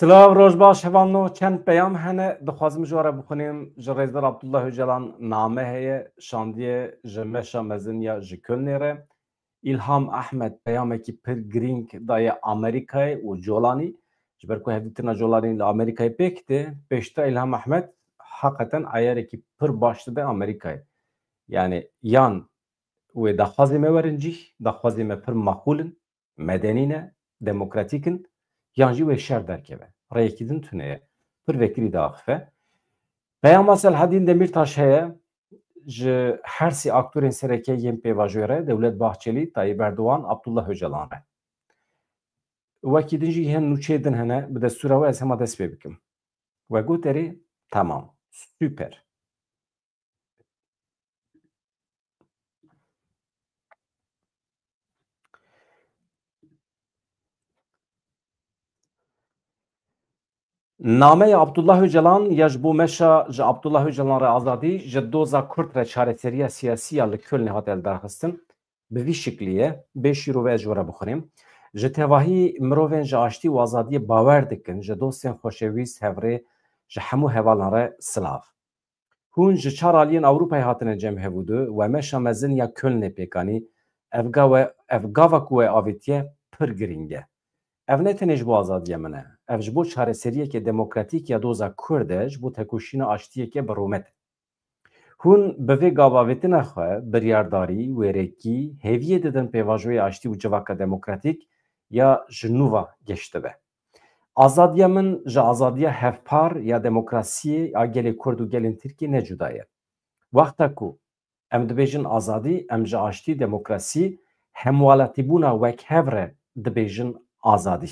سلاو روز باش هفانو چند پیام هنه دخوازم جواره بخونیم جریزدر عبدالله جلان نامه هیه شاندیه جمشا مزن یا جکل نیره İlham Ahmet peyameki pir grink daya Amerika'yı u Jolani jberku hevditina Jolani Amerika'yı pekti peşta İlham Ahmet hakikaten ayareki pir başlı da Amerika'yı yani yan ve da hazime verinci da hazime pir makulin medenine demokratikin yancı ve şer derkebe rayekidin tüneye pir vekili da akfe peyam asel hadin Demirtaş heye ji her sî aktörên sereke yên pêvajoyê re Dewlet Bahçeli, Tayyip Erdoğan, Abdullah Öcalan re. Wekî din jî yên nûçê din hene bi destûra we ez hema dest pê bikim. We got erê temam, süper. Nameya Abdullah Öcalan ya ji bo meşa ji Abdullah Öcalan re azadî ji doza Kurd re çareseriya siyasî ya li Kölnê hat eldarxistin. Bi vî şiklî ye bê şîrove ez ji we re bixwînim. Ji tevahî mirovên ji aştî û azadiyê bawer dikin ji dostên xoşewîst hevrê ji hemû hevalan re silav. Hûn ji çar aliyên Ewropayê hatine cem hebûdû we meşa mezin ya Kölnê pêkanî ev gava ku we avêtiye pir giring e. Ev ne tenê ji bo azadiya min e. Ev ji bo çareseriyekê demokratîk ya doza Kurd e ji bo tekoşîna aştiyekê bi romet e. Hûn bi vê gavavêtina xwe biryardarî, wêrekî, hêviyê didin pêvajoyê aştî û civaka demokratîk ya ji nû ve geştibe. Azadiya min ji azadiya hevpar ya demokrasiyê a gelê Kurd û gelên Tirkiye ne cuda ye. Wexta ku em dibêjin azadî, em ji aştî demokrasî hemwalatîbûna wekhev re dibêjin azadî.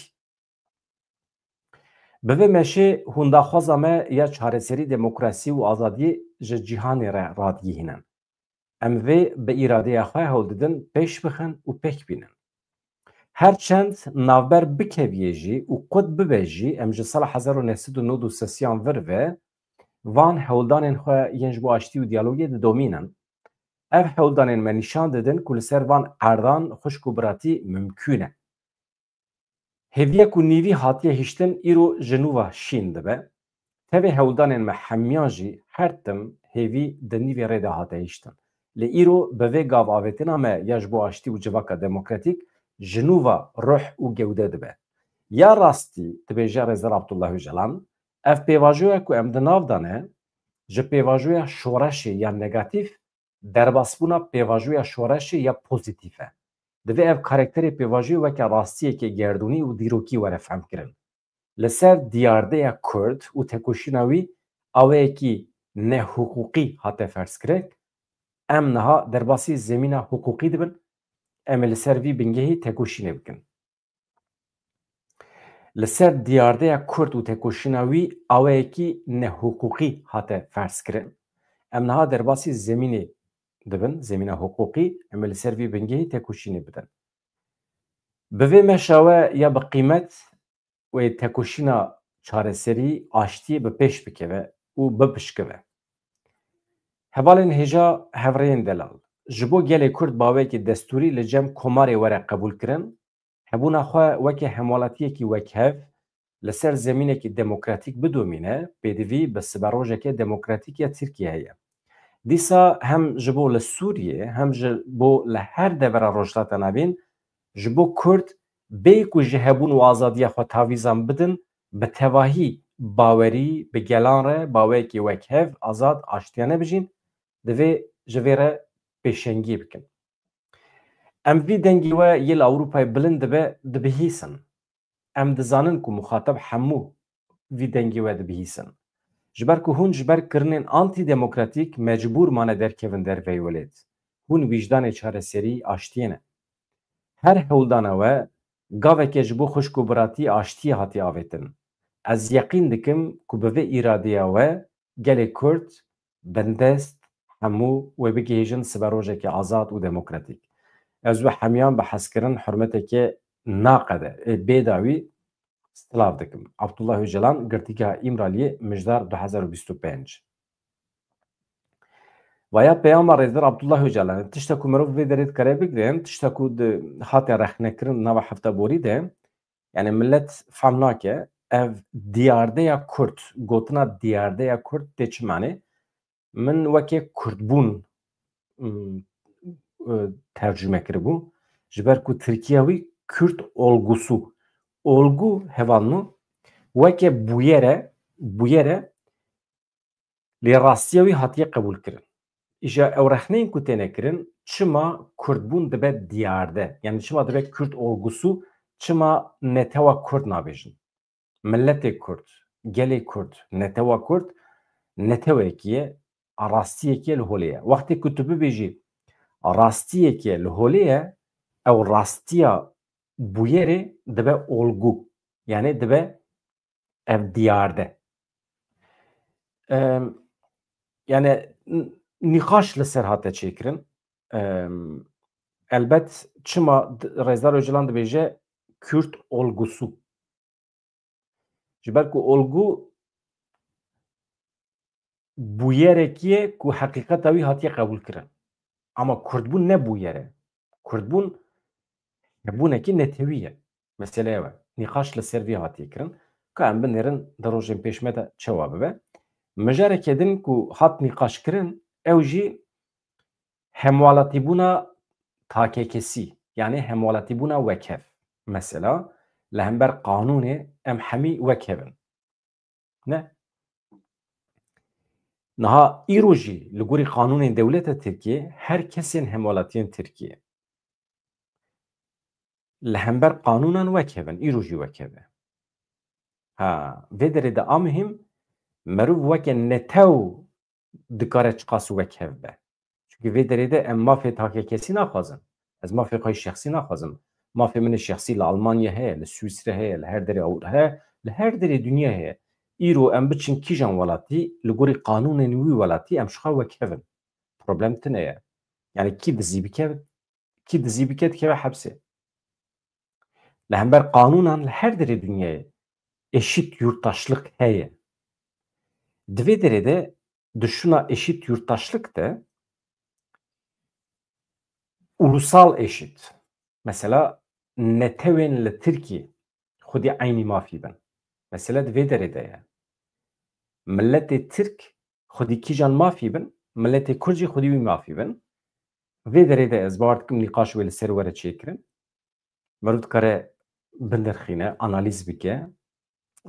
Bi vê meşê hûn daxwaza me ya çareserî demokrasî û azadiyê ji cîhanê re radgihînin. Em vê bi îradeya xwe hewl didin pêş bixin û pêk bînin. Herçend navber bikeviye jî û qut bibe jî em ji sala 1993 vir ve van hewldanên xwe yên ji bo aştî û diyalogê didomînin. Ev hewldanên me nîşan didin ku li ser van erdan xuşk û biratî mümkün e. Hêviye ku nîvî hatiye hiştin îro ji nû ve şîn dibe. Tevê hewldanên me hemiyan jî her tim hêvî di nîvê rê de hate hiştin. Li îro bi vê gavavêtina me ya ji bo aştî û civaka demokratîk ji nû ve ruh û gewde dibe. Ya rastî dibêje Rêzer Abdullah Öcalan ev pêvajoya ku em di nav de ne ji pêvajoya şoreşê ya negatîf derbasbûna pêvajoya şoreşê ya pozîtîf e. Divê ev karakterê pêvajoyê weke rastiyekê gerdûnî û dîrokî were fehm kirin. Li ser diyardeya Kurd û tekoşîna wî awayekî nehuquqî hate ferskirek, em niha derbasî zemîna huquqî dibin, em li ser vî bingehî tekoşînê bikin. Li ser diyardeya Kurd û tekoşîna wî awayekî nehuquqî hate ferskirin, em niha derbasî zemînê dibin, zemîna huquqî, em li ser vî bingehî tekoşînê bidin. Bi vê meşa we ya bi qîmet wê tekoşîna çareserî aştiyê bi pêş bikeve û bipişkive. Hevalên hêja hevreyên delal ji bo gelê Kurd bawekî destûrî li cem komarê were qebûl kirin, hebûna xwe weke hemwalatiyekî wekhev li ser zemînekî demokratîk bidomîne, pêdivî bi siberrojeke demokratîk ya Tirkiye ye. Dîsa hem ji bo li Sûriyê hem ji bo li her devera rojhilata navîn ji bo Kurd bê ku ji hebûn û azadiya xwe tavîzan bidin bi tevahî bawerî bi gelan re bawekî wekhev azad aştiya nebijîn divê ji vê re pêşengî bikin. Em vî dengî we yê li Ewropayê bilind dibe dibihîsin. Em dizanin ku muxatab hemû vî dengî we dibihîsin. Ji ber ku hûn ji ber kirinên antîdemokratîk mecbûr mane derkevin derveyê welêt. Hûn wîjdanê çareserî aştiyê ne. Her hewldana we gaveke ji bo xuşk û biratî aştiyê hatiye avêtin. Ez yeqîn dikim ku bi vê îradeya we gelê Kurd bendest hemû wê bigihêjin siberrojekê azad û demokratîk. Ez û hemiyan bi hezkirin hurmeteke naqede bêdawî stilav dikim. Abdullah Öcalan girtîgeha İmraliyê mijdar 2025. Vaya peyama Rêzer Abdullah Öcalan tişta ku mirov vê derê dikare bigrin, tişta ku hate rexnekirin nava hefteborî de yani millet fehm nake ev diyarde ya Kurt gotina diyarde ya Kurt de çi mane min weke Kurtbûn tercüme kiribû ji ber ku Tirkiye wî Kürt olgusu olgu hevalno weke bûyere lê rastiya wî hatiye qebûl kirin. İja ew rexneyên ku têne kirin çima Kurtbûn dibe diyarde yani çima dibe Kürt olgusu çima netewa Kurt nabêjin. Milletê Kurt, gelê Kurt, netewa Kurt netewekî ye, rastiyekî ye li holê ye. Wextê ku tu bibêjî rastiyekî li holê ye, ew rastiya bûyerê dibe olgu. Yani dibe ev diyarde. Yani nîqaş li ser hate çêkirin. Elbet çima Rêzdar Öcalan dibêje Kürt olgusu. Ji ber ku olgu bûyerekî ye ku heqîqeta wî hatiye qebûl kirin. Ama Kurtbûn ne bûyer e. Kurtbûn hebûnekî netewî ye. Mesele ew e. Nîqaş li ser vî hatiye kirin. Ka em binêrin di rojên pêşme de çawa bibe. Mijarekê din ku hat nîqaş kirin ew jî hemwalatîbûna takekesî yani hemwalatîbûna wekev. Mesela li hember qanûnê em hemî wekevin. Ne? Niha îro jî li gorî qanûnên dewleta Tirkiye her kesên hemwalatiyên Tirkiye li hember qanûnan wekevin, îro jî wekeve. Vê derê de a mihîm merov weke netew dikare çiqas wekev be. Çünkü vê derê de em mafê takekesî naxwazin. Ez mafê xwe şexsî naxwazim. Mafê min şexsî li Almanya heye, li Swîsre heye, li her derê heye, li her derê dunya heye. Îro em biçin kîjan welatî li gorî qanûnên wî welatî em ji xwe wekevin. Problem tune ye. Yani kî dizî bike dikeve hepsê. Li hember qanûnan li her derê dunyayê eşit yurttaşlık heye. Di vê derê de dişuna eşit yurttaşlık de ulusal eşit. Mesela netewên li Tirkiye xwedî eynî mafî bin. Mesela di vê derê de ye. Milletê Tirk xwedî kîjan mafî bin, milletê Kurd jî xwedî wî mafî bin. Vê derê de ez bawer dikim nîqaş wê li ser were çêkirin. Merû dikare binirxîne, analîz bike.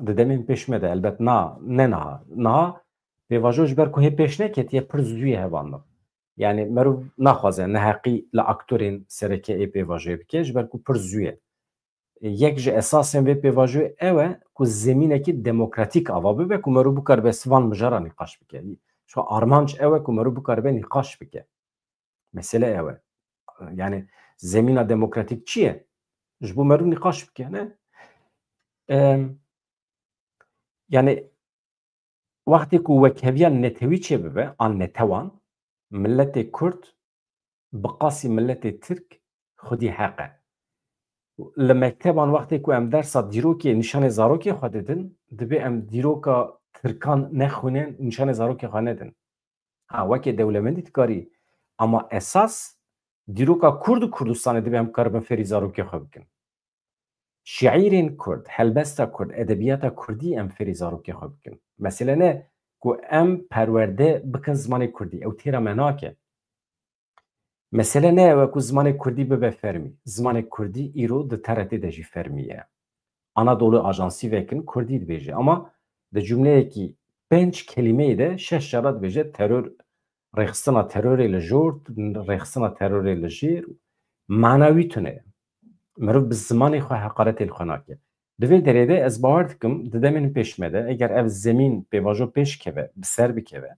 Di demên pêşme de elbet ne niha pêvajo ji ber ku hê pêş neketiye pir zû hevandin. Yani merû naxwaze neheqî li aktorên sereke ê pêvajoyê bike ji ber ku pir zû ye. Yek ji esasên vê pêvajoyê ew e ku zemînekî demokratîk ava bibe ku merû bikaribe sivan mijara nîqaş bike. Şu armanc ew e ku merû bikaribe nîqaş bike. Mesele ew e. Yani zemîna demokratîk çi ye? Ji bo merû nîqaş bike ne? Yani wextê ku wekeviya netewî çê bibe an netewan milletê Kurd bi qasî milletê Tirk xwedî heqe. Li mekteban wextê ku em dersa dîrokê nîşanê zarokê xwe didin dibe em dîroka Tirkan nexwînin nîşanê zarokê xwe nedin. Wekê dewlemendî dikarî ama esas dîroka Kurd û Kurdistanê dibe em karibin fêrî zarokê xwe bikin. Şiirên Kurd, helbesta Kurd, edebiyata Kurdî em fêrî zarokê xwe bikin. Mesele ne ku em perwerde bikin zimanê Kurdî. Ew têra me nake. Mesele ne ew e ku zimanê Kurdî bibe fermî. Zimanê Kurdî îro di TRT de jî fermî ye. Anadolu Ajansî vekin Kurdî dibêje ama di cümleyekî 5 kelimeyê de 6 cara dibêje terör, rêxistina terorê li jort, rêxistina terorê li jêr manawî tune ye. Merov bi zimanê xwe heqaretê li xwe nake. Di vê derê de ez bawer dikim di demên pêşme de eger ev zemîn pêvajo pêş keve, bi ser bikeve,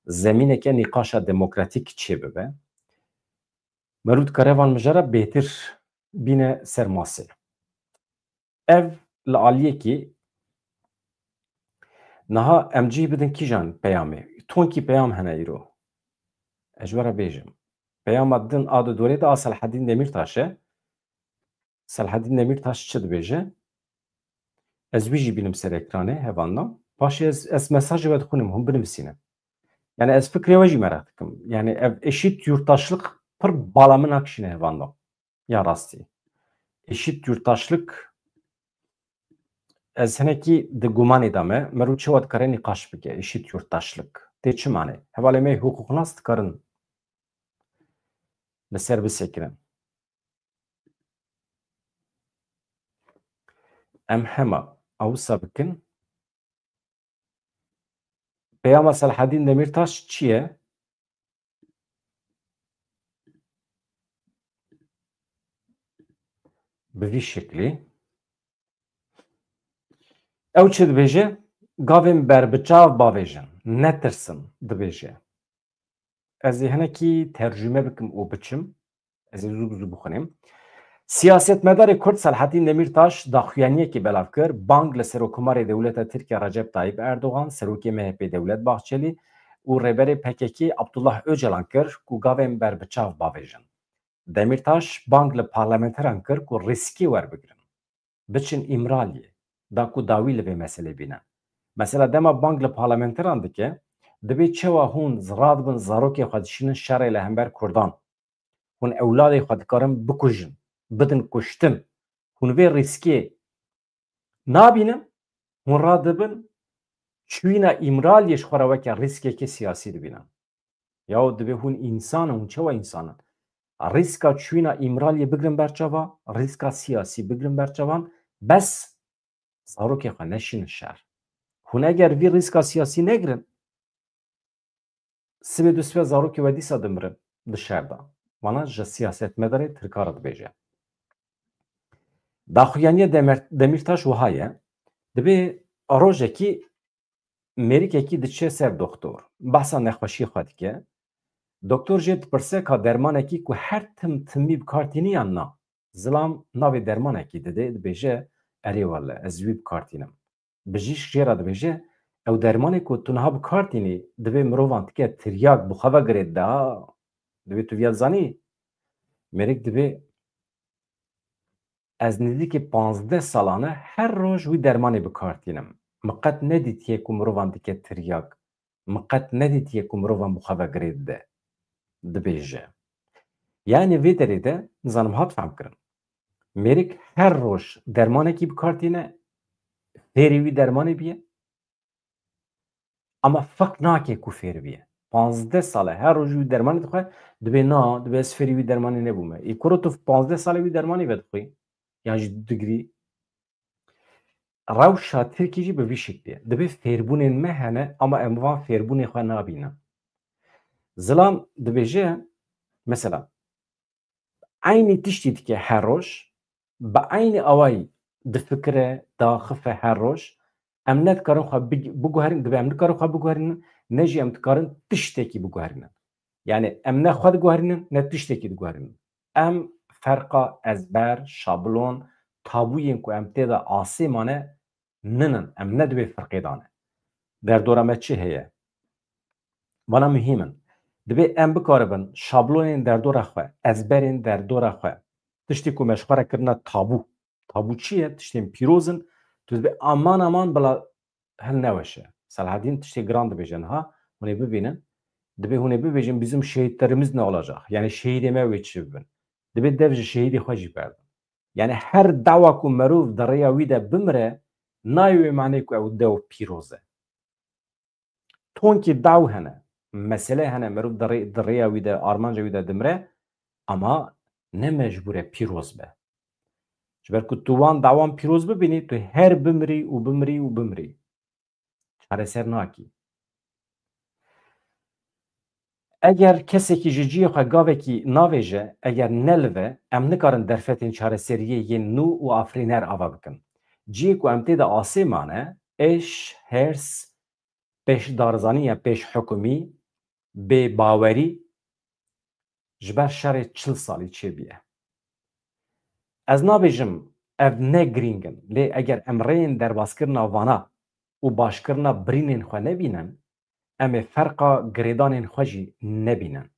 zemîneke nîqaşa demokratîk çê bibe, merû dikare van mijara bêhtir bîne ser masê. Ev li aliyekî niha em cih bidin kîjan peyamê. Tonkî peyam hene îro. Ez ji we re bêjim. Peyama din a di dorê de a Selahedîn Demirtaş e. Selahedîn Demirtaş çi dibêje? Ez wî jî bînim ser ekranê hevandan. Paşê ez mesajê we dixwînim hûn binivîsîne. Yani ez fikrê we jî merak dikim. Yani ev eşit yurttaşlık pir bala min nakişîne hevandan. Ya rastî. Eşit yurttaşlık Ez henekî di gumanê de me merû çawa dikare nîqaş bike eşît yurttaşlik. Tê çi manê? Hevalê me hukuknas dikarin li ser bisekirin. Em hema awisa bikin. Peyama Selahaddin Demirtaş çi ye? Bi vî şeklî ew çi dibêje? Gavên berbiçav bavêjin, netirsin dibêje. Ez ê hinekî tercüme bikim û biçim. Ez ê zû bi zû bixwînim. Siyasetmedarê Kurd Selahaddin Demirtaş daxuyaniyekê belav kir bang li Serokkomarê Dewleta Tirkiye Recep Tayyip Erdogan, Serokê MHP Devlet Bahçeli û rêberê PKK Abdullah Öcalan kir ku gavên berbiçav bavêjin. Demirtaş bang li parlamenteran kir ku riskî werbigirin. Biçin îmraliyê da ku dawî li vê meselê bîne. Mesela dema bang li parlamenteran dike, dibê çawa hûn radibin zarokê xwe dişînin şerê li hember Kurdan. Hûn ewladê xwe dikarin bikujin, bidin kuştin. Hûn vê riskê nabînin, hûn radibin çûyîna îmraliyê ji xwe re weke riskekê siyasî dibînin. Yaw divê hûn însan in, hûn çawa însan in? Rîska çûyîna îmraliyê bigirin berçava, rîska siyasî bigirin berçavan, bes zarokê xwe neşînin şer. Hûn eger vî rîska siyasî negirin, sibê du sibê zarokê we dîsa dimirin di şer de. Wana ji siyasetmedarê tirkar dibêje. Daxuyaniya Demirtaş wiha ye, dibê rojekî mêrikekî diçe ser doktor. Behsa nexweşiyê xwe dike. Doktor jê dipirse ka dermanekî ku her tim timî bikartînî yan na. Zilam navê dermanekî dide, dibêje erê wele ez wî bikartînim. Bijîşk jê re dibêje ew dermanê ku tu niha bikartînî divê mirovan tike tiryak bi xwe vegire da, divê tu vêya zanî. Mêrik dibê ez nêzîkî 15 salane her roj wî dermanê bikartînim. Min qet nedîtiye ku mirovan dike tiryak. Min qet nedîtiye ku mirovan bi xwe vegire dide. Dibêje. Yani vê derê de nizanim hat fehm kirin. Mêrik her roj dermanekî bikartîne, fêrî wî dermanê bîye. Ama feq nake ku fêr bîye. 15 sale her roj wî dermanê dixwe, dibê na, dibê ez fêrî wî dermanê nebûme. Îkoro tu 15 sale wî dermanê vedixwî, yan jî digirî. Rewşa Tirkî jî bi vî şeklî ye. Dibê fêrbûnên me hene ama em van fêrbûnê xwe nabînin. Zilam dibêje mesela aynî tiştî dike her roj, bi aynî awayî difikire, daxife her roj, em ne dikarin xwe biguherin, dibê em nikarin xwe biguherînin, ne jî em dikarin tiştekî biguherînin. Yani em ne xwe diguherînin, ne tiştekî diguherînin. Em ferqa ezber, şablon, tabûyên ku em tê de asê mane ninin. Em ne dibê firqê dane. Derdora me çi heye? Bana mühim in. Dibê em bikaribin şablonên derdora xwe, ezberên derdora xwe, tiştî ku me ji xwe re kirine tabû. Tabû çi ye? Tiştên pîroz in. Tu dibê aman aman bila hil neweşe. Selahaddin tiştê giran dibêje niha, hûn ê bibînin. Dibê hûn ê bibêjin bizim şehîtlerimiz ne olacak? Yani şehîdê me wê çi bibin? Dibê dev ji şehîdê xwe jî berdin. Yani her dawa ku merov di rêya wî de bimire, nayê wê manê ku ew dew pîroz e. Tonkî daw hene. Mesele hene merov di rêya wî de armanca wî de dimire ama ne mecbûr e pîroz be. Ji ber ku tu wan dawan pîroz bibînî, tu her bimirî û bimirî û bimirî. Çareser nakî. Eger kesekî ji ciyê xwe gavekî navêje, eger nelive, em nikarin derfetên çareseriyê yên nû û afrîner ava bikin. Ciyê ku em tê de asê mane, êş, hêrs, pêşdarzanî ya pêşhikûmî, bêbawerî ji ber şerê 40 salî çêbûye. Ez nabêjim ev ne girîng in, lê eger em rêyên derbaskirina vana û başkirina birînên xwe nebînin, em ê ferqa girêdanên xwe jî nebînin.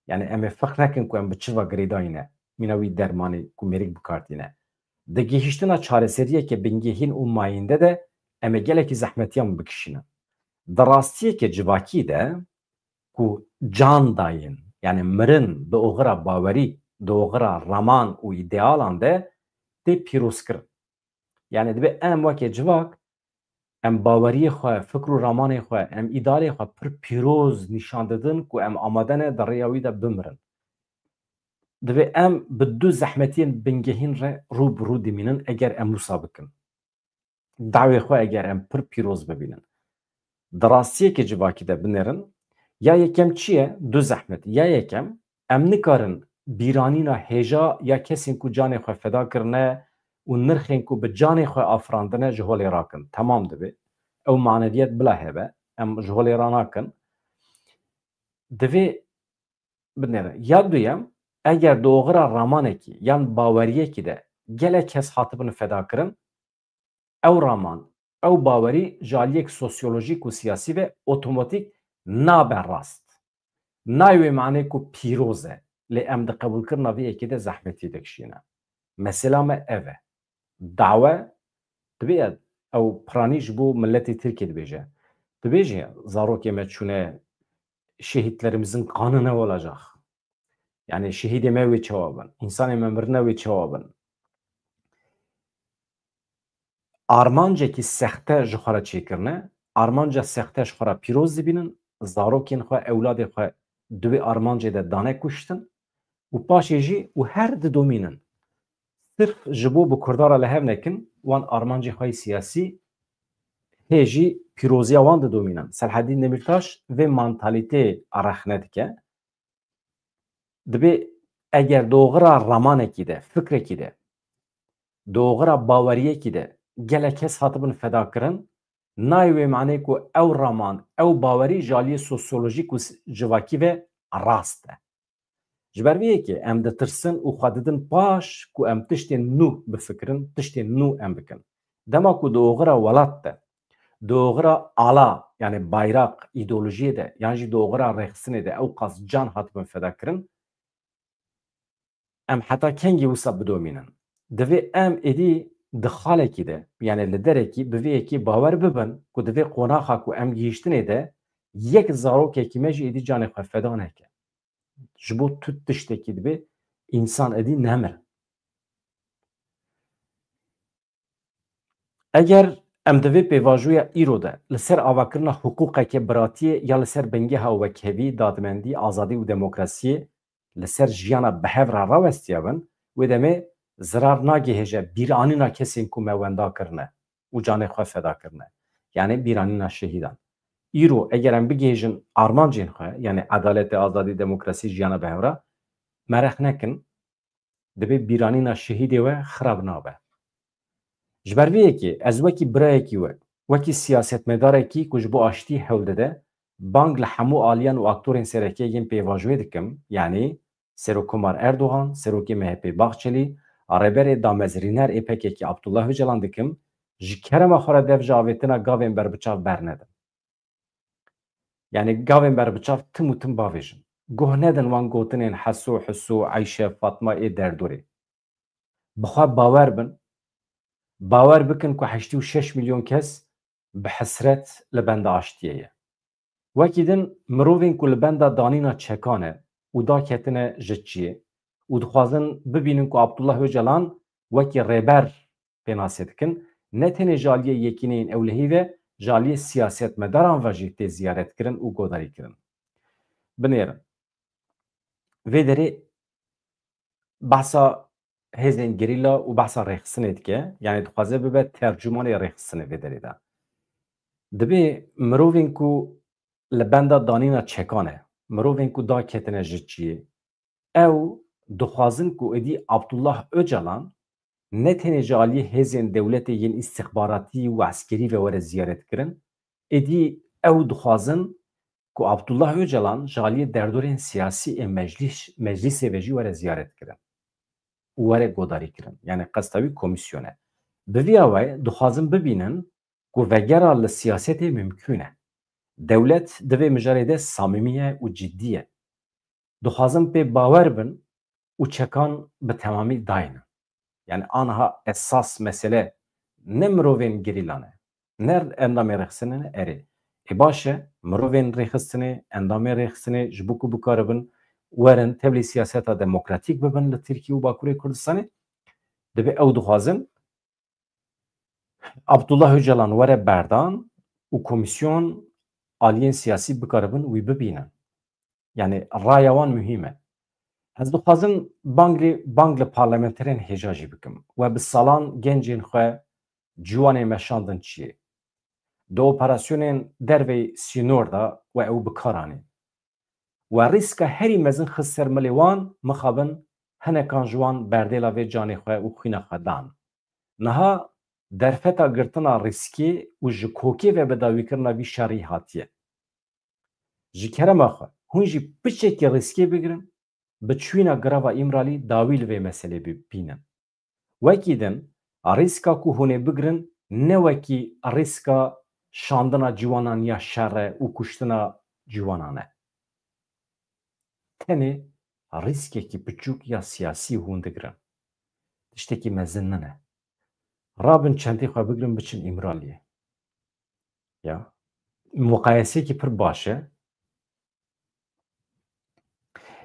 Yani em ê feq nekin ku em bi çiva girêdayîne, mîna wî dermanê ku mêrik bikartîne. Di gihîştina çareseriyeke bingehîn û mayînde de em ê gelekî zehmetiyan bikişînin. Di rastiyeke civakî de ku can dayên, yani mirin di oxira bawerî, di oxira raman û îdealan de tê pîrozkirin. Yani dibe em vekê civak em baweriyê xwe, fikr û ramanê xwe, em îdealê xwe pir pîroz nîşan didin ku em amade ne di rêya wî de bimirin. Divê em bi du zehmetiyên bingehîn re rû bi rû dimînin eger em wisa bikin. Dawê xwe eger em pir pîroz bibînin. Di rastiyekê civakî de binêrin, ya yekem çi ye? Du zehmet. Ya yekem em nikarin bîranîna hêja ya kesên ku canê xwe feda kirine û nirxên ku bi canê xwe afirandine ji holê rakin. Temam dibe. Ew maneviyet bila hebe. Em ji holê ranakin. Divê binêrin. Ya duyem eger dogera ramanekî yan baweriyekî de gelek kes hatibin fedakirin, ew raman, ew bawerî ji aliyek sosyolojîk û siyasî ve otomatik nabe rast. Nayê wê manê ku pîroz e. Lê em di qebûlkirina vê yekê de zehmetî dikişîne. Mesela me ev e. Dawe dibe ew piranî ji bo milletê Tirkiye dibêje. Dibêje zarokê me çûne şehitlerimizin kanı ne olacak? Yani şehîdê me wê çawa bin, insanê me mirine wê çawa bin. Armancekî sexte ji xwe re çêkirine, armanca sexte ji xwe re pîroz dibînin, zarokên xwe, ewladê xwe di wê armancê de dane kuştin û paşê jî û her didomînin. Sirf ji bo bi Kurdara li hev nekin, wan armancê xwe siyasî hê jî pîroziya wan didomînin. Selhedîn Demirtaş vê mantalîteyê erexne dike. Dibe eger dogera ramanekî de, fikrekî de, dogera baweriyekî de gelek kes hatibin fedakirin, nayê wê manê ku ew raman, ew bawerî ji aliyê sosyolojîk û civakî ve rast e. Ji ber vê yekê em ditirsin û xwe didin paş ku em tiştên nû bifikirin, tiştên nû em bikin. Dema ku dogera welat de, dogera ala yani bayrak îdeolojiyê de yan jî dogera rêxistinê de ew qas can hatibin fedakirin, em heta kengî wisa bidomînin. Divê em êdî di xalekî de yani li derekî bi vê yekê bawer bibin ku di vê qonaxa ku em gihîştinê de yek zarokekî me jî êdî canê xwe feda neke. Ji bo tu tiştekî dibe însan êdî nemir. Eger em di vê pêvajoya îro de li ser avakirina hiqûqeke biratiyê ya li ser bingeha wekhevî, dadmendî, azadî û demokrasiyê li ser jiyana bihev re rawestiya bin, wê demê zirar nagihêje bîranîna kesên ku me wenda kirine û canê xwe feda kirine. Yani bîranîna şehîdan. Îro eger em bigihêjin armancên xwe yani edaletê, azadî, demokrasî jiyana bihev re merex nekin, dibe bîranîna şehîdê we xirab nabe. Ji ber vê yekê ez wekî birayekî we, wekî siyasetmedarekî ku ji bo aştî hewl dide, bang li hemû aliyan û aktorên serekê yên pêvajoyê dikim, yanî Serokkomar Erdogan, Serokê MHP Baxçelî, rêberê damezrîner êpekekî Abdullah Öcalan dikim, ji kerema xwe re dev ji avêtina gavên berbiçav bernedin. Yani gavên berbiçav tim û tim bavêjin. Goh nedin wan gotinên Heso, Hüso, Ayşe, Fatma ê derdorê. Bi xwe bawer bin, bawer bikin ku 86 milyon kes bi hesret li benda aştiyê ye. Wekî din mirovên ku li benda danîna çekan e û daketine ji çiyê û dixwazin bibînin ku Abdullah Öcalan wekî rêber pênasê dikin, ne tenê ji aliyê yekîneyên ewlehî ve ji aliyê siyasetmedaran ve jî tê ziyaret kirin û godarî kirin. Binêrin. Vê derê behsa hêzên gerîla û behsa rêxistinê dike, yani dixwaze bibe tercümanê rêxistinê vê derê de. Dibe mirovên ku li benda danîna çekan e, mirovên ku daketine ji çiyê, ew dixwazin ku êdî Abdullah Öcalan ne tenê ji aliyê hêzên dewletê yên îstixbaratî û eskerî ve were ziyaret kirin, êdî ew dixwazin ku Abdullah Öcalan ji aliyê derdorên siyasî ê meclisê ve jî were ziyaret kirin û were godarî kirin. Yani qesta wî komîsyon e. Bi vîya we dixwazin bibînin ku vegera li siyasetê mümkün e. Dewlet di vê mijarê de samîmî ye û ciddî ye. Dixwazin pê bawer bin û çekan bi temamî dayînin. Yani aniha esas mesele ne mirovên gerîlan e, ne endamê rêxistinê ne erê. Baş e mirovên rêxistinê, endamê rêxistinê ji bo ku bikaribin werin tevlî siyaseta demokratîk bibin li Tirkiye û Bakurê Kurdistanê, dibe ew dixwazin Abdullah Öcalan were berdan û komisyon aliyên siyasî bikaribin wî bibînin. Yani raya wan mühim e. Ez dixwazim bang li parlamenterên hêja jî bikim. We bi salan gencên xwe ciwanê me şandin çiyê. Di operasyonên dervê sînor da we ew bikar anîn. We rîska herî mezin xist ser milê wan mixabin hinekan ji wan berdêla vê canê xwe û xwîna xwe dan. Niha derfeta girtina rîskê û ji kokê ve bidawîkirina vî şerî hatiye. Ji kerema xwe hûn jî piçekî rîskê bigirin, bi çûna girava İmralî dawî li vê meselê bibînin. Wekî din rîska ku hûn ê bigirin ne wekî rîska şandina ciwanan ya şer e û kuştina ciwanan e. Tenê rîskekî piçûk ya siyasî hûn digirin. Tiştekî mezin nine. Rabin çentê xwe bigirin biçin İmraliyê. Ya muqayesekî pir baş e.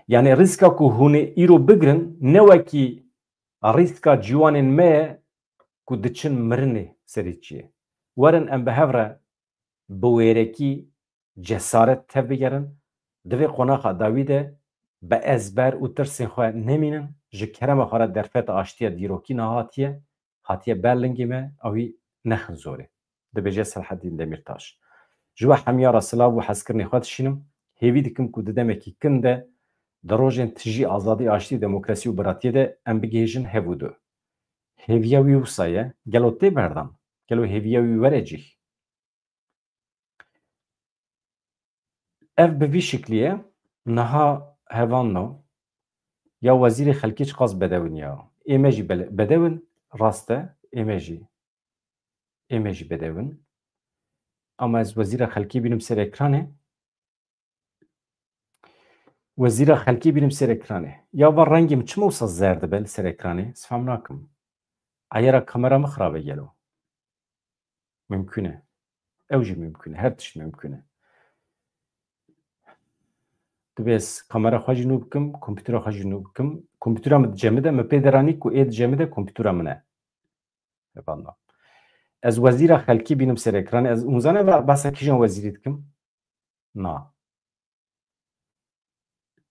Yani rîska ku hûn ê îro bigirin ne wekî rîska ciwanên me ye ku diçin mirinê serê çiyê. Werin em bi hev re bi wêrekî cesaret tev bigerin, divê qonaxa dawî de bi ezber û tirsên xwe nemînin, ji kerema xwe re derfeta aştiya dîrokî nehatiye, hatiye berlingê me ewî nexin zorê. Dibêje Selhedîn Demirtaş. Ji we hemyara silav û hezkirinê xwe dişînim, hêvî dikim ku di demekî kin de di rojên tijî azadî, aştî, demokrasî û biratiyê de em bigihêjin hev û du. Hêviya wî wisa ye, gelo tê berdan, gelo hêviya wî were cih. Ev bi vî şiklî ye, niha hevanno ya wezîrê xelkî çi qas bedewin ya. Ême jî bedewin, rast e, ême jî bedewin. Ama ez wezîra xelkî bînim ser ekranê. Wezîra xelkî bînim ser ekranê. Ya va rengê min çima wisa zer dibe li ser ekranê? Ez fehm nakim. Ayera kamera min xirab e gelo. Mümkün e. Ew jî mümkün e. Her tişt mümkün e. Dibe ez kamera xwe jî nû bikim, kompîtera xwe jî nû bikim. Kompîtera min di cemê de, me pê deranî ku ê di cemê de kompîtera min e. Hevanda. Ez wezîra xelkî bînim ser ekranê. Ez hûn zane behsa kîjan wezîrî dikim? Na.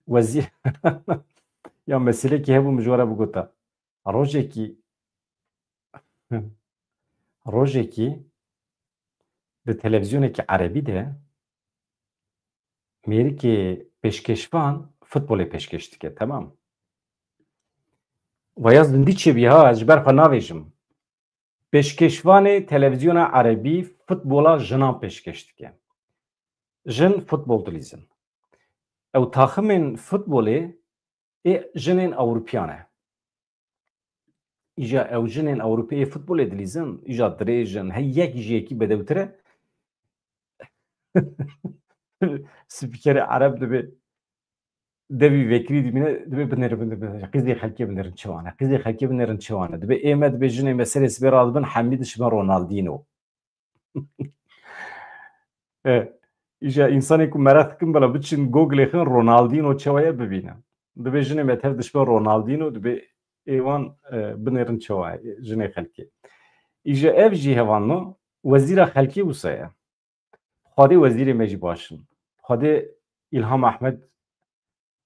Wezîr ya meselekî hebû min ji we re bigota. Rojekî di televizyonekî erebî de mêrikê pêşkeşvan futbolê pêşkeş dike, temam. Ve ya zindî çêbî ha, ji ber xwe navêjim. Pêşkeşvanê televizyona erebî futbola jinan pêşkeş dike. Jin futbol dilîzin. Ew taximên futbolê ê jinên Ewropîyan e. İja ew jinên Ewropeyê futbolê dilîzin, îja dirêjin, hey yekî ji yekî bedewtir e. Spîkerê ereb dibe devî vekirî dibîne, dibe binerin qîzê xelkê binerin çi wan e, qîzê xelkê binerin çi wan e. Dibe ême dibe jinê me serê sibê radibin hemî dişibin Ronaldinho. İja însanê ku merak dikin bela biçin Googleê xin Ronaldinho çawa ye bibînin. Dibe jinê me tev dişibin Ronaldinho, dibe êwan binerin çawa ye jinê xelkê. İja ev jî hevanno wezîra xelkê wisa ye. Xwedê wezîrê me jî baş in. Xwedê İlham Ahmed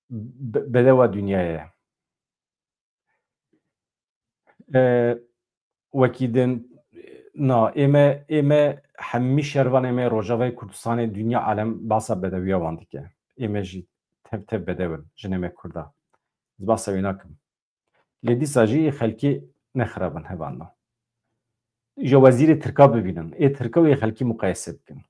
bedewa dunyayê ye. Wekî din na ême hemî şervanê me Rojavayê Kurdistanê dunya alem basa bedewiya wan dike. Ême jî tev bedewin jinê me Kurda. Ez basa wê nakim. Lê dîsa jî xelkê nexirabin hevanno. İja wezîrê Tirka bibînin. Ê Tirka wê xelkî muqayese bikin.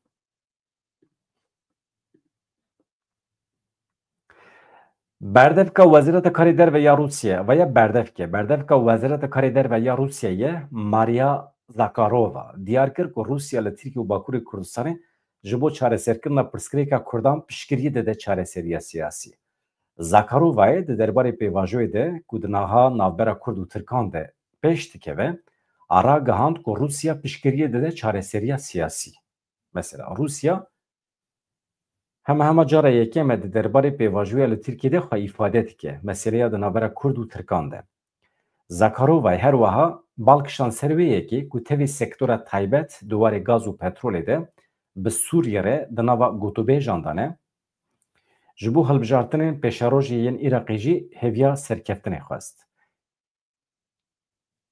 Berdevka Wezîreta Karê Derve ya Rûsya veya berdevka Wezîreta Karê Derve ya Rûsyayê Maria Zakharova diyar kir ku Rûsya li Tirkiye û Bakurê Kurdistanê ji bo çareserkirina pirsgirêka Kurdan piştgiriyê dide çareseriya siyasî. Zakharovayê di derbarê pêvajoyê de ku di niha navbera Kurd û Tirkan de pêş dikeve, ara gihand ku Rûsya piştgiriyê dide çareseriya siyasî. Mesela Rûsya hema cara yekeme di derbarê pêvajoya li Tirkiye de xwe îfade dike meseleya di navbera Kurd û Tirkan de. Zakharovayê her wiha balkişan serveyekî ku tevê sektora taybet duwarê gaz û petrolê de bi Sûriye re di nava gotûbêjan dane ji bo hilbijartinên pêşerojê yên Iraqê jî hêviya serkeftinê xwest.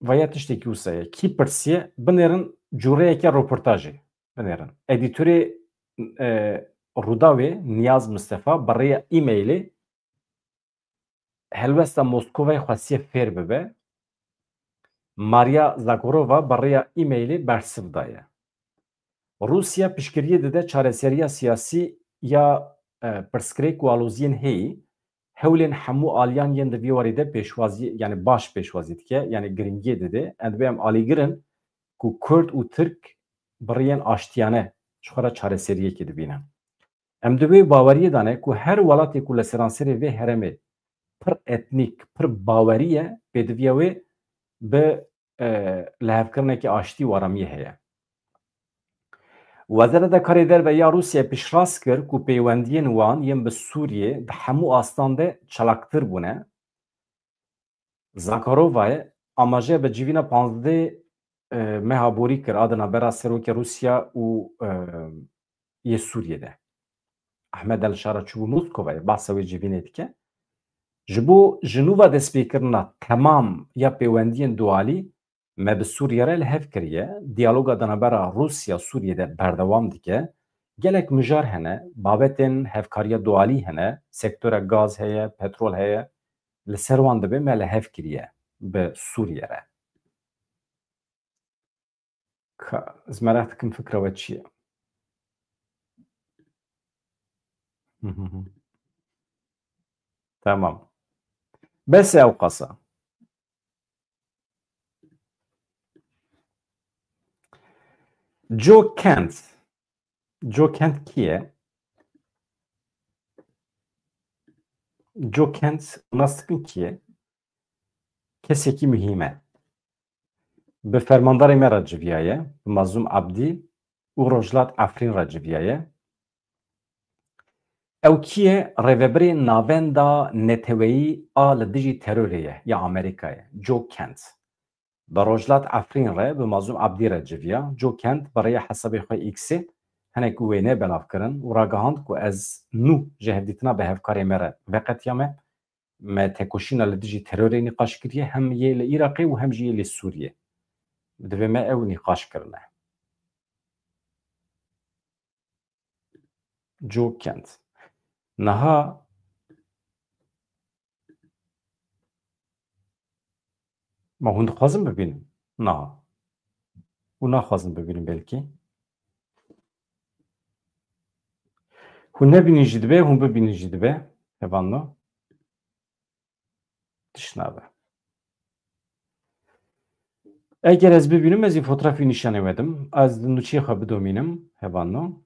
Vaya tiştekî wisa ye. Kî pirsiye binêrin cureyeke reportajê binêrin. Edîtörê Rûdawê Niyaz Mustefa bi rêya e-mailê helwesta Moskovayê xwestiye fêr bibe. Maria Zakharova bi rêya e-mailê bersiv daye. Rusya piştgiriyê dide çareseriya siyasî ya pirsgirêk û aloziyên hêyî hewlên hemû aliyan yên di vî warê de pêşwazî yani baş pêşwazî dike yani giringiyê dide em dibe em alîgirin ku Kurd û Tirk bi rêyên aştiyane ji xwe re çareseriyekê dibînin. Em di wê baweriyê dane ku her welatê ku li seranserê vê herêmê pir etnîk, pir bawerî ye pêdiviya wê bi lihevkirinekî aştî û aramiyê heye. Wezareta Karê Derve ya Rûsya piştrast kir ku peywendiyên wan yên bi Sûriyê di hemû astan de çalaktir bûne. Zakharovayê amaje bi civîna 15 meha borî kir a di navbera Serokê Rûsya û yê Sûriyê de. Ahmed El-Şara çûbû Moskovayê behsa wê civînê dike. Ji bo jinûva destpêkirina temam ya peywendiyên dualî me bi Sûriye re li hev kiriye, diyaloga di navbera Rûsya Sûriyê de berdewam dike, gelek mijar hene, babetên hevkariya dualî hene, sektora gaz heye, petrol heye, li ser wan dibe me li hev kiriye bi Sûriye re. Ez merak dikim fikra we çi ye? Tamam. Bes ew qasa. Joe Kent. Joe Kent kî ye? Joe Kent nas dikin kî ye? Kesekî mühîm e. Bi fermandarê me re civiyaye, bi Mazlûm Abdî û Rojlat Efrîn re civiyaye. Ew kî ye? Rêveberê navenda neteweyî a li dijî terorê ye ya Amerîkayê. Joe Kent. Bi Rojlat Efrîn re bi Mazlûm Abdî re civiya. Joe Kent bi rêya hesabê xwe X'ê hinek wê nebelav kirin û ragihand ku ez nû ji hevdîtina bi hevkarê me re veqetiya me tekoşîna li dijî terorê nîqaş kiriye hem yê li Iraqê û hem jî yê li Sûriyê. Divê me ew nîqaş kirine. Joe Kent. Niha ma hûn dixwazin bibînin? Niha. Hûn naxwazin bibînin belkî. Hûn nebînî jî dibe, hûn bibînin jî dibe. Hevanno. Tişnabe. Eger ez bibînim ez ê fotoğrafî nîşanê wedim. Ez di nûçeyê xwe bidomînim. Hevanno.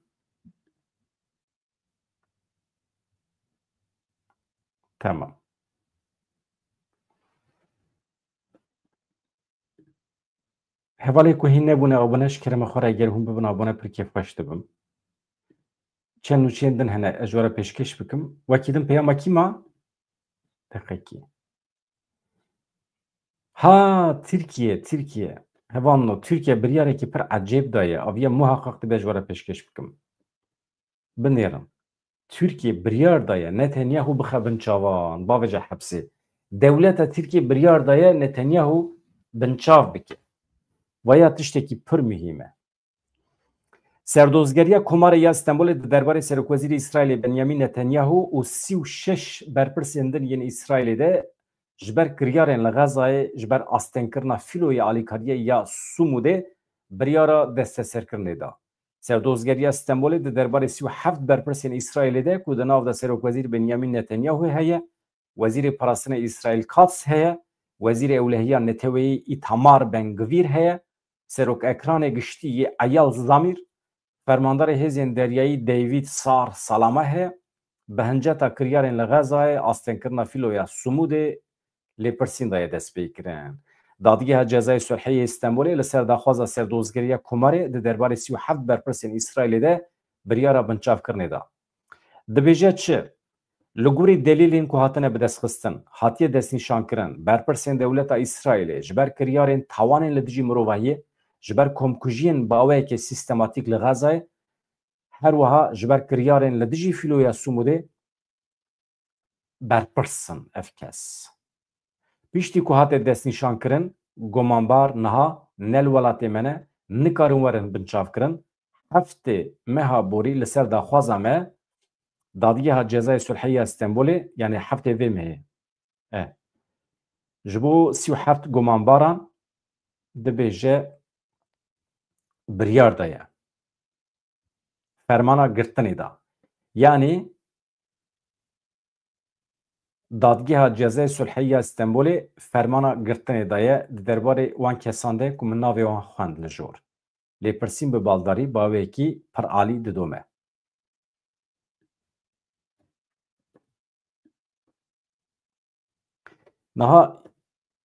Tamam. Hevalê ku hîn nebûne abone ji kerema xwe re eger hûn bibin abone pir kêfxweş dibim. Çend nûçeyên din hene ez ji we re pêşkêş bikim. Wekî din peyama kî ma? Deqekî. Ha, Tirkiye. Hevanno, Tirkiye biryarekî pir ecêb daye. Aviya muhaqqaq dibe ji we re pêşkêş bikim. Binêrin. Tirkiye biryar daye Netanyahu bixe bin çavan, bavêje hepsê. Dewleta Tirkiye biryar daye Netanyahu binçav bike. Vaya tiştekî pir mühîm e. Serdozgeriya Komarê ya Stenbolê di derbarê Serokwezîrê İsraîlê Benyamin Netanyahu û 36 berpirsên din yên İsraîlê de ji ber kiryarên li Xezayê ji ber astenkirina fîloyê alîkariyê ya Sumûdê biryara desteserkirinê da. Serdozgeriya Stenbolê di derbarê 37 berpirsên İsraîlê de ku di nav de Serokwezîr Benyamin Netanyahu heye, Wezîrê Parastinê İsraîl Katz heye, Wezîrê Ewlehiya Neteweyî Itamar Ben-Gvîr heye, Serok Ekranê Giştî yê Eyal Zamîr, Fermandarê Hêzên Deryayî David Sar Salama heye, bi hinceta kiryarên li Xezayê astenkirina fîloya Sumûdê lêpirsîn daye dest pê kirin. Dadgeha Cezayê Surheyê Stenbolê li ser daxwaza serdozgeriya Komarê di derbarê 37 berpirsên İsraîlê de biryara binçavkirinê da. Dibêje çi? لگوری دلیلین که هاتنه به دست خستن هاتیه دست نشان کرن برپرسین دولت اسرائیل جبر کریارین توانین لدیجی مروایی جبر کمکوژین باوی که سیستماتیک لغزای هر وها جبر کریارین لدیجی فیلویا سوموده برپرسن افکس بیشتی که هات دست نشان کرن گمانبار نها نل ولات منه نکارون ورن بنچاف کرن هفته مها بوری لسر داخوازا مه دادگاه جزای صلحیه استانبول یعنی هفته وی مه جبو 37 گمانباران دبیجه بریار دایه فرمانا گرتنی دا یعنی دادگاه جزای صلحیه استانبول فرمانا گرتنی دایه درباره وان کسانده که من ناوی وان خواند لجور لیپرسیم به بالداری باوی کی پر عالی ددومه نها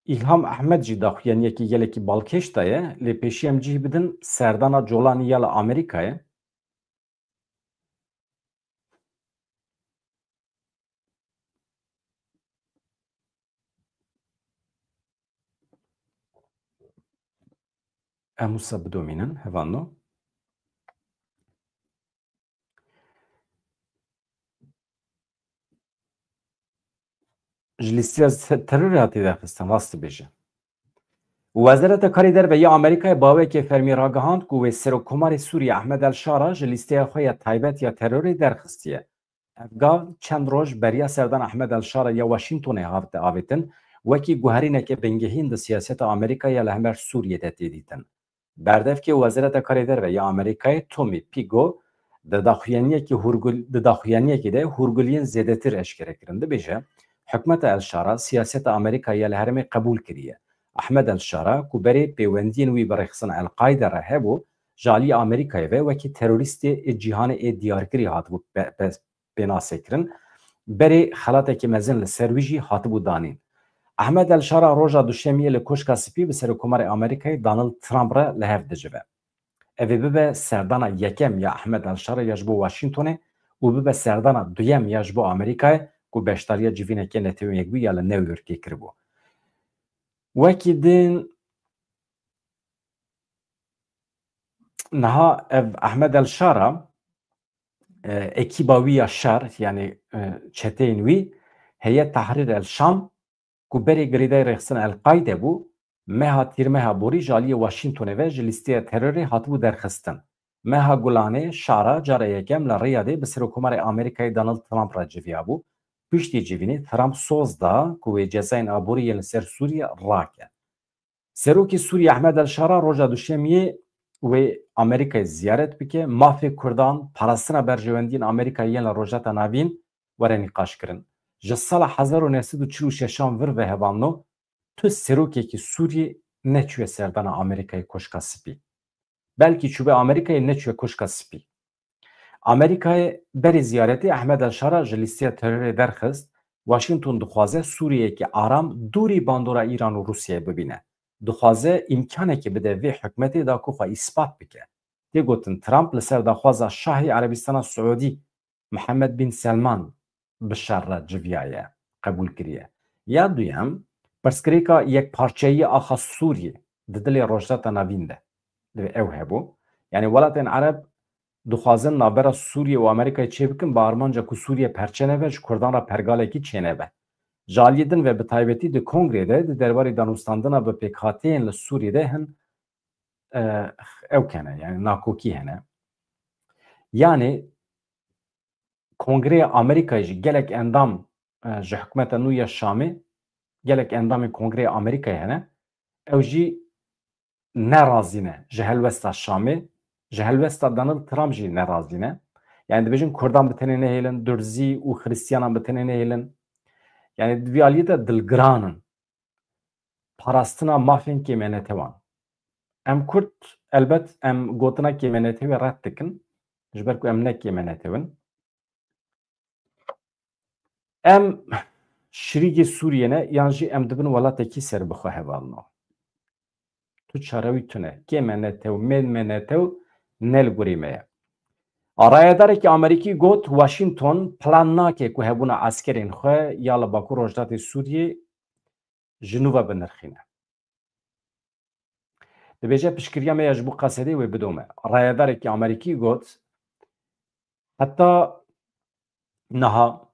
İlham Ahmed jî daxuyaniyekî gelekî balkêş daye lê pêşî em cih bidin serdana colanî ya li Amerîkayê em wisa bidomînin hevano ji lîsteya terorê hatî derxistin rast dibêje. Wezareta Karê Derve ya Amerîkayê bawekê fermî ragihand ku wê Serokkomarê Sûriye Ahmed el-Şara ji lîsteya xwe ya taybet ya terorê derxistiye. Ev gav çend roj beriya serdana Ahmed el-Şara ya Washingtonê hatî avêtin wekî guherîneke bingehîn di siyaseta Amerîkayê li hemer Sûriyê de tê dîtin. Berdevkê Wezareta Karê Derve ya Amerîkayê Tommy Pigo di daxuyaniyekê de hûrguliyên zêdetir eşkere kirin dibêje Hikûmeta el-Şara siyaseta Amerîkayê li herêmê qebûl kiriye. Ahmed el-Şara ku berê pêwendiyên wî bi rêxistina El-Qaîde re hebû ji aliyê Amerîkayê ve wekî terorîstê ê cîhanê ê diyarkirî hatibû pênasêkirin berê xelatekî mezin li ser wî jî hatibû danîn. Ahmed el-Şara roja duşemiyê li Koşka Spî bi Serokkomarê Amerîkayê Donald Trump re li hev dicive. Ev ê bibe serdana yekem ya Ahmed el-Şara ya ji bo Washingtonê û bibe serdana duyem ya ji bo Amerîkayê ku beşdariya civînekê Netewên Yekbûyî ya li New Yorkê kiribû. Wekî din niha ev Ahmed el-Şara ekîba wî ya şer yani çeteyên wî heye Tahrir el-Şam ku berê girêdayê rêxistina El-Qaîde bû meha tîrmeha borî ji aliyê Washingtonê ve ji lîsteya terorê hatibû derxistin. Meha Gulanê Şara cara yekem li Riyadê bi Serokkomarê Amerîkayê Donald Trump re civiyabû. Piştî civînê Trump soz da ku wê cezayên aboriyê li ser Sûriye rake. Serokê Sûriye Ahmed el-Şara roja duşemiyê wê Amerîkayê ziyaret bike mafê Kurdan parastina berjewendiyên Amerîkayê yên li rojata navîn were nîqaş kirin. Ji sala 1946 vir ve hevano tu serokekî Sûriyê neçûye serdana Amerîkayê Koşka Spî. Belkî çûbe Amerîkayê neçûye Koşka Spî. Amerîkayê berê ziyaretê Ahmed el-Şara ji lîsteya terorê derxist Washington dixwaze Sûriyeyekî aram dûrî bandora İran û Rûsyayê bibîne. Dixwaze îmkanekê bide vê hikûmetê da ku xwe îspat bike. Tê gotin Trump li ser daxwaza Şahê Erebistana Siûdî Mihemed bin Selman bi şer re civiyaye qebûl kiriye. Ya duyem pirsgirêka yekparçeyî axa Sûriyê di dilê rojhilata navîn de ew hebû. Yani welatên Ereb dixwazin navbera Sûriye û Amerîkayê çê bikin bi armanca ku Sûriye perçe nebe ji Kurdan re pergalekî çênebe. Ji aliyê din ve bi taybetî di Kongrêde di derbarê danûstandina bi pêkhatiyên li Sûriyê hin ew kene yani nakokî hene. Yani Kongreya Amerîkayê jî gelek endam ji hikûmeta nû ya Şamê gelek endamên Kongreya Amerîkayê hene ew jî nerazî ne ji helwesta Şamê ji helwesta Donald Trump jî nerazî ne. Yani dibêjin Kurdan bi tenê nehêlin, Durzî û Xristiyanan bi tenê nehêlin. Yani di vî aliyê de dilgiranin parastina mafên kêmenetewan. Em Kurd elbet em gotina kêmenetewê red dikin ji ber ku em ne kêmenetewin. Em şirîgê Sûriye ne yan jî em dibin welatekî serbixwe hevalino. Tu çare wî tune kêmenetew mêmenetew ne li gorî me ye. Arayedareke Amerîkî got Washington plan nake ku hebûna askerên xwe ya li Bakur Rojdatê Sûriyê ji nû ve binirxîne. Dibêje piştgiriya me ya ji bo qesedê wê bidome. Rayedarekî Amerîkî got heta niha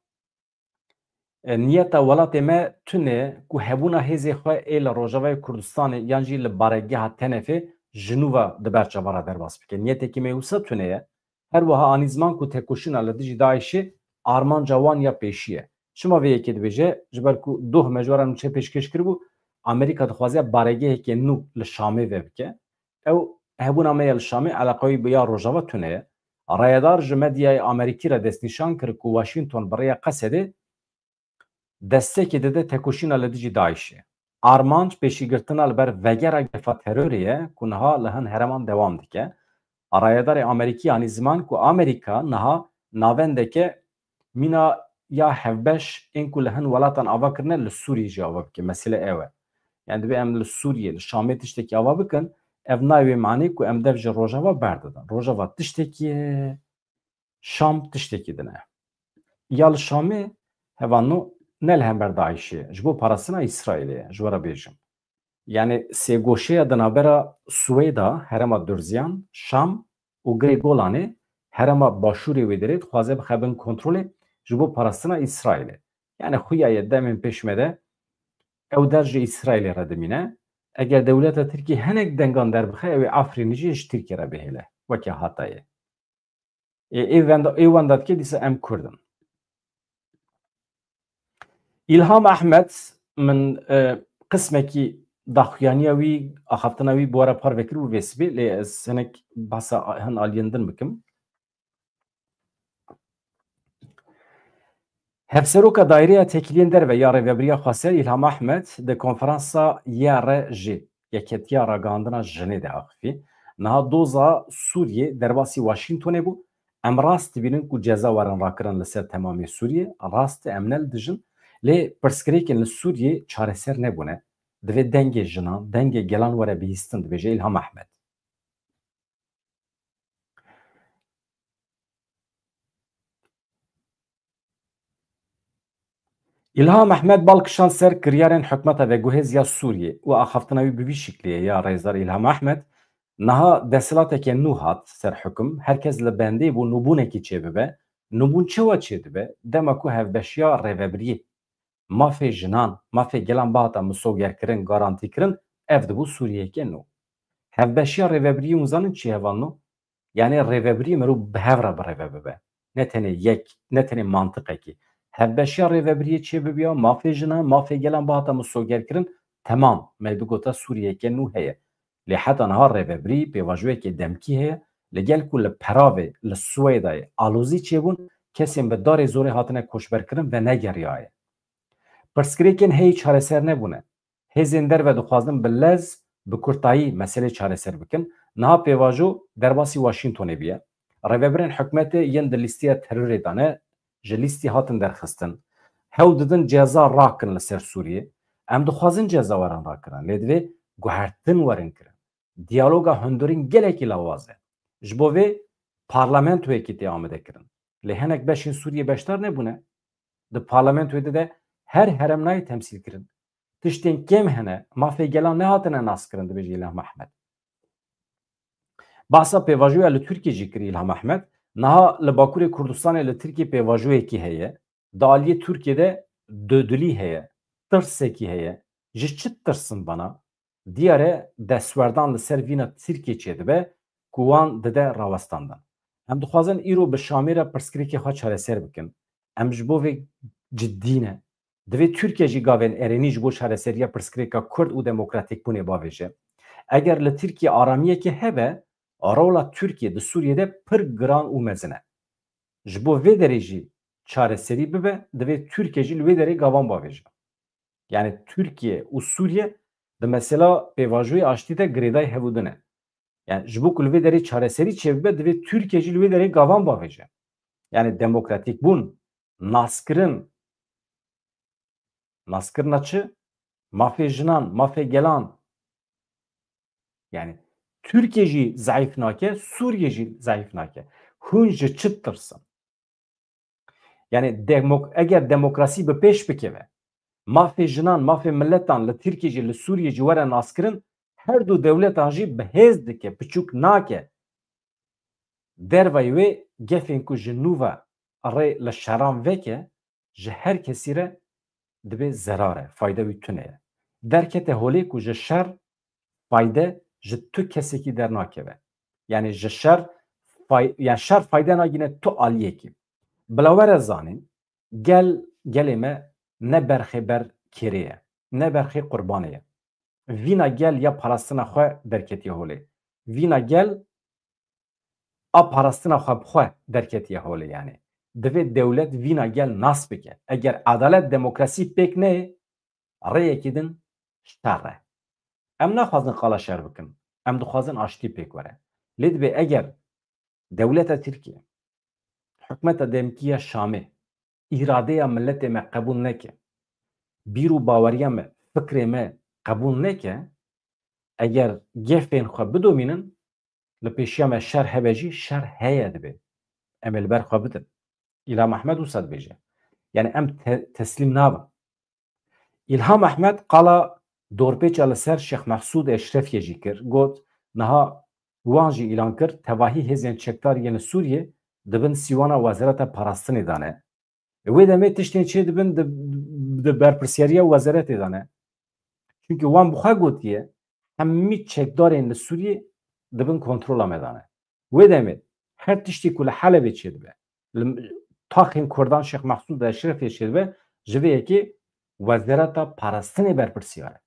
niyeta welatê me tune ku hebûna hêzê xwe ê li Rojavayê Kurdistanê yan jî li baregeha Tenefê ji nû ve di ber çavara derbas bike. Niyetekî me wisa tune ye. Her wiha anî ziman ku têkoşîna li dijî Daişê armanca wan ya pêşî ye. Şima vê yekê dibêje ji ber ku doh mecaran çê pêşkêş kiribû Amerîka dixwaze baregehekê nû li Şamê ve bike. Ew hebûna me ya li Şamê eleqewî bi ya Rojava tune ye. Rayedar ji medyayê Amerîkî re destnîşan kir ku Washington bi rêya Qesedê destekê dide têkoşîna li dijî Daişê. Armanc pêşîgirtina li ber vegera gefa terorê ye ku niha li hin hereman dewam dike. Rayedarê Amerîkî anî ziman ku Amerîka niha navendeke mîna ya hevbeş ên ku li hin welatan ava kirine li Sûriyê jî ava bike. Mesele ew e. Yani divê em li Sûriyê li Şamê tiştekî ava bikin ev nayê manî ku em dev ji Rojava berdidin. Rojava tiştekî ye, Şam tiştekî dine. Ya li Şamê hevan nû ne li hember Daişê ji bo parastina İsraîlê ye ji we re bêjim. Yani sêgoşeya di navbera Swêda, herema Durziyan, Şam û Girê Golanê herema başûrê wê dirê dixwaze bixebin kontrolê ji bo parastina İsraîlê. Yani xuya ye demên pêş me de ew der ji İsraîlê re dimîne. Eger dewleta Tirkiye hinek dengan derbixe ew ê Afrînî jî ji Tirkiye re bihêle. Weke Hatayê. Ê wenda dike dîsa em Kurdin. İlham Ahmed min qismekî daxuyaniya wî axaftina wî bi we re par vekir û vêsibê lê ez hinek behsa hin aliyên din bikim. Hevseroka Daireya Têkiliyên Derve ya Rêveberiya Xweser İlham Ahmed di konferansa YRJ Yeketiya Ragihandina Jinê de axivî. Niha doza Sûriyê derbasî Washingtonê bû. Em rast dibînin ku ceza werin rakirin li ser temamê Sûriyê. Rast em ne li dijin. Lê pirsgirêkên li Sûriyê çareser nebûne. Divê dengê jinan, dengê gelan were bihîstin dibêje İlham Ahmed. İlham Ahmed balkişan ser kiryarên hikûmeta veguhêziya Sûriyê û axaftina wî bi vî şiklî ye ya Rêzdar İlham Ahmed niha desilateke nû hat ser hikûm herkes li bendê bû nûbûnekî çêbibe. Nûbûn çawa çêdibe? Dema ku hevbeşiya rêveberiyê mafê jinan, mafê gelan bahata misogerkirin, garantîkirin ev dibû Sûriyeyeke nû. Hevbeşiya rêveberiyê hûn zanin çi hevan nû? Yani rêveberiyê mirov bi hev re bi rêve bibe. Ne tenê yek, ne tenê mantiqekî. Hevbeşiya rêveberiyê çêbibiya mafê jinan, mafê gelan bahata misogerkirin temam me bigota Sûriyeyeke nû heye. Lê heta niha rêveberî pêvajiyekê demkî heye li gel ku li Peravê li Swêdayê alozî çêbûn kesên bi darê zorê hatine koçberkirin ve negeriyaye. Pirsgirêkên heyî çareser nebûne. Hêzên derve dixwazin bi lez bi kurtayî meselê çareser bikin. Niha pêvajo derbasî Washingtonê bûye. Rêveberên hikûmetê yên di lîsteya terorê de ne ji lîstê hatin derxistin. Hew didin ceza rakin li ser Sûriyê. Em dixwazin ceza werin rakirin. Lê divê guhertin werin kirin. Diyaloga hundirîn gelekî lawaz e. Ji bo vê parlamentoyekî tê amade kirin. Lê hinek beşên Sûriyê beşdar nebûne. Di parlamentoyê de her heremnayê temsîl kirin. Tiştên kêm hene mafê gelan nehatine nas kirin dibêje İlham Ahmed. Bahsa pêvajoya li Tirkiye jî kiriye İlham Ahmed. Niha li Bakurê Kurdistanê li Tirkiye pêvajoyekî heye. Di aliyê Tirkiye'de dödilî heye. Tirsekî heye. Ji çi tirsin bana? Diyare destwerdan li ser vîna Tirkiye çêdibe ku wan dide rawestandan. Em dixwazin îro bi Şamê re pirsgirêkê xwe çareser bikin. Em ji bo vê ciddî ne. Divê Tirkiye jî gavên erênî ji bo çareseriya pirsgirêka Kurd û demokratîkbûnê bavêje. Eger li Tirkiye aramiyekê hebe, rola Tirkiye di Sûriyeyê pir giran û mezin e. Ji bo vê derê jî çareserî bibe, divê Tirkiye jî li wê derê gavan bavêje. Yani Tirkiye û Sûriye di mesela pêvajoyê aştî de girêdayê hevûdin e. Yani ji bo ku li wê derê çareserî çêbibe, divê Tirkiye jî li wê derê gavan bavêje. Yani demokratîkbûn, naskirin, naskirina çi? Mafê jinan, mafê gelan. Yani Türkiye jî zayıf nake, Suriye jî zayıf nake. hûn ji çi tirsin? Yani eger demokrasî bi pêş bikeve, mafê jinan, mafê milletan li Tirkiye jî li Sûriye jî were naskirin, her du dewletan jî bi hêz dike, piçûk nake. Dervayê wê gefên ku ji nû ve rê li şeran veke, ji her kesî re dibe zerar e, fayda wî tune ye. Derkete holê ku ji şer fayde ji tu kesekî dernakeve. Yani ji şer yani şer fayda nagîne tu aliyekî. Bila were zanîn, gelê me ne berxêber kêrê ye, ne berxê qurbanê ye. Vîna gel ya parastina xwe derketiye holê. Vîna gel a parastina xwe bi xwe derketiye holê yani. Divê dewlet vîna gel nas bike. Eger adalet demokrasî pêk neyê, rêyekî din şer e. Em naxwazin qala şer bikin. Em dixwazin aştî pêk were. Lê dibe eger dewleta Tirkiye, hikûmeta demkîya Şamê îradeya milletê me qebûl neke, bîr û baweriya me, fikrê me qebûl neke, eger gefên xwe bidomînin, li pêşiya me şer hebe jî şer heye dibe. Em ê li ber xwe bidin. İlham Ehmed wisa dibêje. Yani em teslîm nabin. İlham Ehmed qala dorpêça li ser Şex Mehsûd Eşrefiyê jî kir. Got niha wan jî îlan kir tevahî hêzên çekdariyên li Sûriyê dibin sîwana wezareta parastinê dane. Wê demê tiştên çê dibin di berpirsyariya wezaretê dane. Çünkü wan bi xwe gotiye hemî çekdarên li Sûriyê dibin kontrola me dane. Wê demê her tiştî ku li Helebê çê dibe, taxên Kurdan Şex Mehsûd Eşrefiyê çê dibe, ji vê yekê wezareta parastinê berpirsiyar e.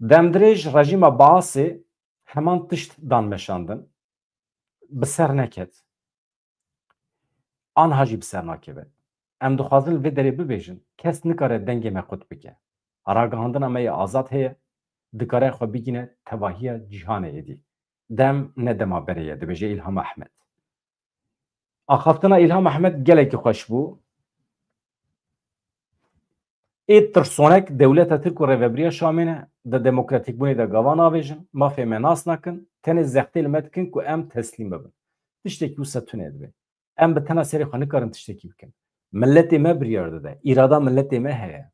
Demdirêj rejîma Baasê heman tişt danmeşandin, bi ser neket. Anha jî bi ser nakeve. Em dixwazin li vê derê bibêjin, kes nikare dengê me qut bike. Ragihandina me yê azad heye, dikare xwe bigîne tevahiya cîhanê êdî. Dem ne dema berê ye, dibêje İlham Ehmed. Axaftina İlham Ehmed gelekî xweş bû. Ê tirsonek dewleta Tirk û Rêveberiya Şamê ne di demokratîkbûnê de gava navêjin, mafê me nas nakin, tenê zextê li me dikin ku em teslîm bibin. Tiştekî wisa tune dibe. Em bi tena serê xwe nikarin tiştekî bikin. Milletê me biryar dide. İrada milletê me heye.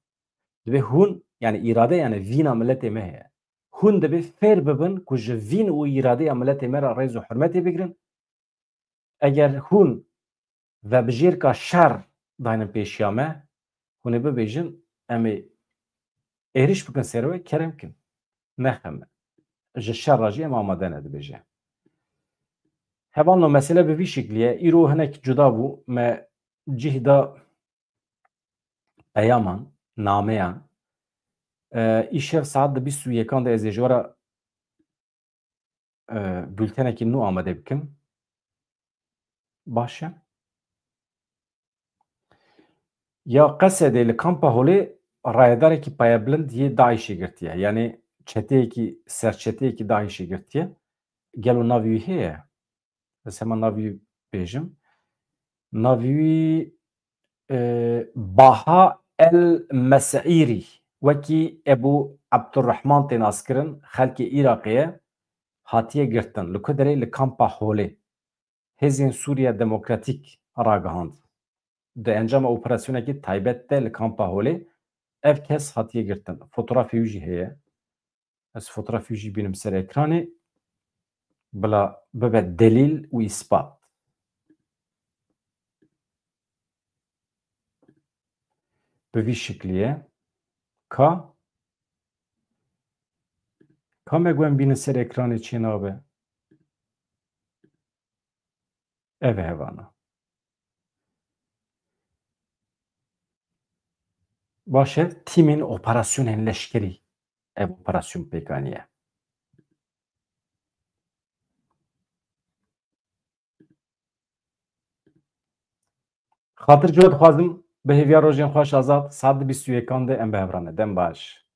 Dibe hûn yani îrade yani vîna milletê me heye. Hûn dibe fêr bibin ku ji vîn û îradeya milletê me re rêz û hurmetê bigirin. Eger hûn vebijêrka şer daynin pêşiya me, hûn ê bibêjin em ê êriş bikin serê we kerem bikin. Nexeme. Ji şer re jî em amade ne dibêje. Hevalno mesele bi vî şeklî ye. Îro hinek cuda bû me cih da peyaman, nameyan îşev saet di bîst û yekan de ez ê ji were bültenekî nû amade bikim. Baş e. Ya Qesedê li Kampa Holê rayedarekî peyebilind yê Daişê girtiye. Yani çeteyekî serçeteyekî Daişê girtiye. Gelo navî wî heye? Ez heman navî wî bêjim. Navî wî Baha el Mesîrî wekî Ebu Abdurrahman tên naskirin xelkê Iraqê ye hatiye girtin. Li ku derê li Kampa Holê Hêzên Sûriya Demokratîk ragihand. Di encama operasyonekî taybet de li Kampa Holê ev kes hatiye girtin. Fotoğrafê wî jî heye. Ez fotoğrafê wî jî bînim ser ekranê bila bibe delîl û îspat. Bi vî şeklî ye. Ka me guhem bînin ser ekranê çê nabe. Ev e hevana. Baş e tîmên operasyonên leşkerî ev operasyon pêkaniye. Xatir cû dixwazim bi hêviya rojên xweş azad saet di bîst û yekan de em bi hev re ne. Dem baş.